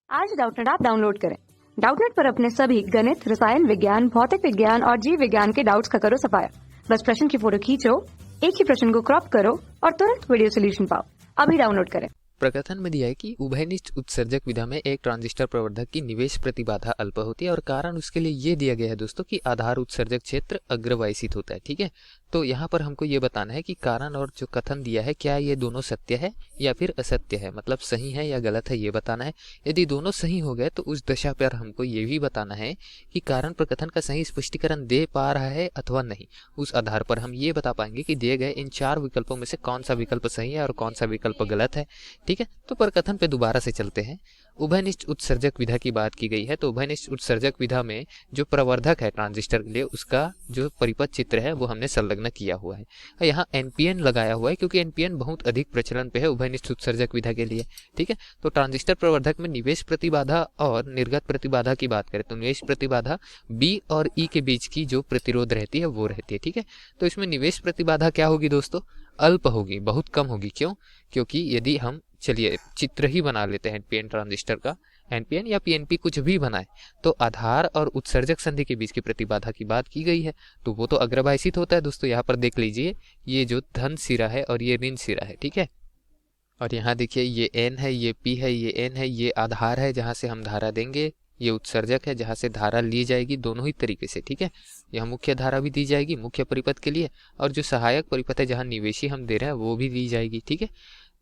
आज Doubtnut app download करें। Doubtnut पर अपने सभी गणित, रसायन विज्ञान, भौतिक विज्ञान और जीव विज्ञान के डाउट्स का करो सफाया। बस प्रश्न की फोटो खींचो, एक ही प्रश्न को क्रॉप करो और तुरंत वीडियो सोल्यूशन पाओ। अभी डाउनलोड करें। प्रकथन में दिया है कि उभयनिष्ठ उत्सर्जक विधा में एक ट्रांजिस्टर प्रवर्धक की निवेश प्रतिबाधा अल्प होती है और कारण उसके लिए ये दिया गया है दोस्तों कि आधार उत्सर्जक क्षेत्र अग्रवाइसित होता है। ठीक है, तो यहाँ पर हमको ये बताना है कि कारण और जो कथन दिया है क्या ये दोनों सत्य है या फिर असत्य है, मतलब सही है या गलत है, ये बताना है। यदि दोनों सही हो गए तो उस दशा पर हमको ये भी बताना है कि कारण प्रकथन का सही स्पष्टीकरण दे पा रहा है अथवा नहीं। उस आधार पर हम ये बता पाएंगे कि दिए गए इन चार विकल्पों में से कौन सा विकल्प सही है और कौन सा विकल्प गलत है। ठीक है, तो प्रकथन पे दोबारा से चलते हैं। उभयनिष्ठ उत्सर्जक विधा की बात की गई है, तो उभयनिष्ठ उत्सर्जक विधा में जो प्रवर्धक है ट्रांजिस्टर के लिए उसका जो परिपथ चित्र है वो हमने संलग्न किया हुआ है। यहाँ एनपीएन लगाया हुआ है क्योंकि एनपीएन बहुत अधिक प्रचलन पे है उभयनिष्ठ उत्सर्जक विधा के लिए। ठीक है, तो ट्रांजिस्टर प्रवर्धक में निवेश प्रतिबाधा और निर्गत प्रतिबाधा की बात करें तो निवेश प्रतिबाधा बी और ई के बीच की जो प्रतिरोध रहती है वो रहती है। ठीक है, तो इसमें निवेश प्रतिबाधा क्या होगी दोस्तों? अल्प होगी, बहुत कम होगी। क्यों? क्योंकि यदि हम चलिए चित्र ही बना लेते हैं एनपीएन ट्रांजिस्टर का, एनपीएन या पीएनपी कुछ भी बनाए, तो आधार और उत्सर्जक संधि के बीच की प्रतिबाधा की बात की गई है तो वो तो अग्रवाइसित होता है दोस्तों। यहाँ पर देख लीजिए, ये जो धन सिरा है और ये ऋण सिरा है। ठीक है, और यहाँ देखिए ये एन है, ये पी है, ये एन है, ये आधार है जहाँ से हम धारा देंगे, ये उत्सर्जक है जहाँ से धारा ली जाएगी दोनों ही तरीके से। ठीक है, यहाँ मुख्य धारा भी दी जाएगी मुख्य परिपथ के लिए, और जो सहायक परिपथ है जहाँ निवेशी हम दे रहे हैं वो भी दी जाएगी। ठीक है,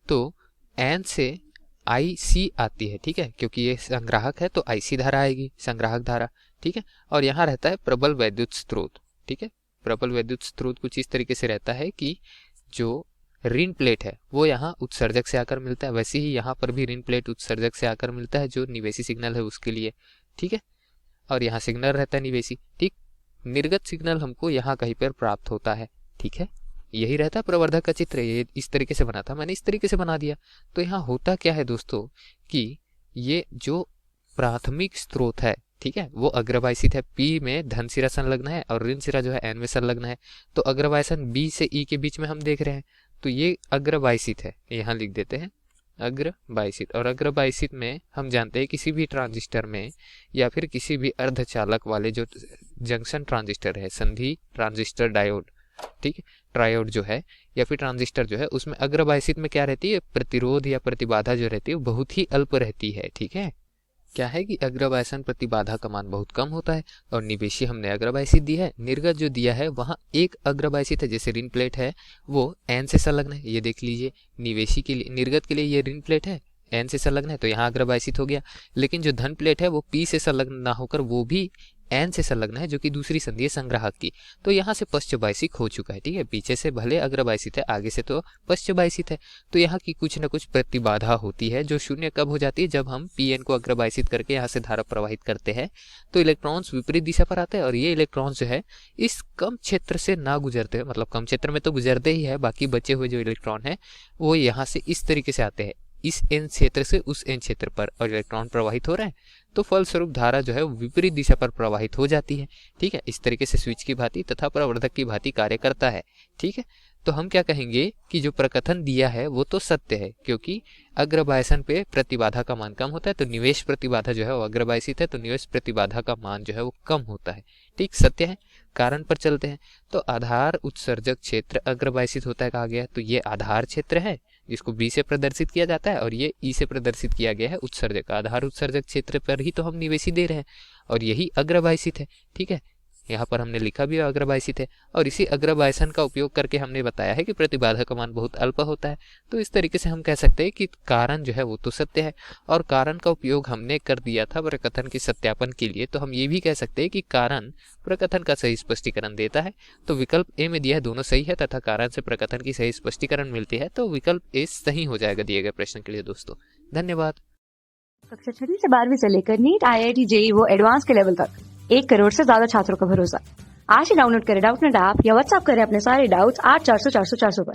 तो एन से आई सी आती है। ठीक है, क्योंकि ये संग्राहक है तो आईसी धारा आएगी, संग्राहक धारा। ठीक है, और यहाँ रहता है प्रबल वैद्युत स्रोत। ठीक है, प्रबल वैद्युत स्रोत कुछ इस तरीके से रहता है कि जो ऋण प्लेट है वो यहाँ उत्सर्जक से आकर मिलता है, वैसे ही यहाँ पर भी ऋण प्लेट उत्सर्जक से आकर मिलता है जो निवेशी सिग्नल है उसके लिए। ठीक है, और यहाँ सिग्नल रहता है निवेशी। ठीक, निर्गत सिग्नल हमको यहाँ कहीं पर प्राप्त होता है। ठीक है, यही रहता है प्रवर्धक का चित्र। ये इस तरीके से बना था, मैंने इस तरीके से बना दिया। तो यहाँ होता क्या है दोस्तों कि ये जो प्राथमिक स्रोत है, ठीक है, वो अग्रवाइसित है। पी में धन सिरा संलग्न है और ऋण सिरा जो है एन में संलग्न है, तो अग्रवाइसन बी से ई के बीच में हम देख रहे हैं, तो ये अग्रवाइसित है। यहाँ लिख देते हैं अग्रवाइसित। और अग्रवाइसित में हम जानते हैं किसी भी ट्रांजिस्टर में या फिर किसी भी अर्धचालक वाले जो जंक्शन ट्रांजिस्टर है, संधि ट्रांजिस्टर डायोड, ठीक है, ट्रायोड जो है या फिर ट्रांजिस्टर जो है, उसमें अग्रवाइसित में क्या रहती है? प्रतिरोध या प्रतिबाधा जो रहती है बहुत ही अल्प रहती है। ठीक है, क्या है कि अग्रवाइसन प्रतिबाधा का मान बहुत कम होता है और निवेशी हमने अग्रवाइसित दी है। निर्गत जो दिया है वहाँ एक अग्रवाइसित है, जैसे ऋण प्लेट है वो एन से संलग्न है। ये देख लीजिए, निवेशी के लिए, निर्गत के लिए ये ऋण प्लेट है, एन से संलग्न है तो यहाँ अग्रवाइसित हो गया। लेकिन जो धन प्लेट है वो पी से संलग्न ना होकर वो भी एन से संलग्न है, जो कि दूसरी संधि है संग्राहक की, तो यहाँ से पश्चवाइसिक हो चुका है। ठीक है, पीछे से भले अग्रवाइसित है, आगे से तो पश्चवाइसित है, तो यहाँ की कुछ न कुछ प्रतिबाधा होती है जो शून्य कब हो जाती है? जब हम पीएन को अग्रवाइसित करके यहाँ से धारा प्रवाहित करते हैं तो इलेक्ट्रॉन्स विपरीत दिशा पर आते हैं और ये इलेक्ट्रॉन्स जो है इस कम क्षेत्र से ना गुजरते हैं, मतलब कम क्षेत्र में तो गुजरते ही है, बाकी बचे हुए जो इलेक्ट्रॉन है वो यहाँ से इस तरीके से आते हैं, इस एन क्षेत्र से उस एन क्षेत्र पर, और इलेक्ट्रॉन प्रवाहित हो रहे हैं तो फलस्वरूप धारा जो है विपरीत दिशा पर प्रवाहित हो जाती है। ठीक है, इस तरीके से स्विच की भांति तथा प्रवर्धक की भांति कार्य करता है। ठीक है, तो हम क्या कहेंगे कि जो प्रकथन दिया है वो तो सत्य है, क्योंकि अग्रवाइसन पे प्रतिबाधा का मान कम होता है, तो निवेश प्रतिबाधा जो है वो अग्रवाइसित है, तो निवेश प्रतिबाधा का मान जो है वो कम होता है। ठीक, सत्य है। कारण पर चलते हैं, तो आधार उत्सर्जक क्षेत्र अग्रवाइसित होता है कहा गया, तो ये आधार क्षेत्र है जिसको बी से प्रदर्शित किया जाता है और ये ई से प्रदर्शित किया गया है उत्सर्जक। आधार उत्सर्जक क्षेत्र पर ही तो हम निवेशी दे रहे हैं और यही अग्रवाइसित है। ठीक है, यहाँ पर हमने लिखा भी अग्रवाइसित है और इसी अग्रवाइसन का उपयोग करके हमने बताया है कि प्रतिबाधा का मान बहुत अल्प होता है। तो इस तरीके से हम कह सकते हैं कि कारण जो है वो तो सत्य है और कारण का उपयोग हमने कर दिया था प्रकथन के सत्यापन के लिए, तो हम ये भी कह सकते हैं कि कारण प्रकथन का सही स्पष्टीकरण देता है। तो विकल्प ए में दिया है दोनों सही है तथा कारण से प्रकथन की सही स्पष्टीकरण मिलती है, तो विकल्प ए सही हो जाएगा दिए गए प्रश्न के लिए दोस्तों। धन्यवाद। कक्षा 6 से 12वीं से लेकर नीट, आईआईटी, जेईई वो एडवांस के लेवल तक 1 करोड़ से ज्यादा छात्रों का भरोसा। आज ही डाउनलोड करें डाउटनेट ऐप या व्हाट्सएप करें अपने सारे डाउट्स 8400 400 400 पर।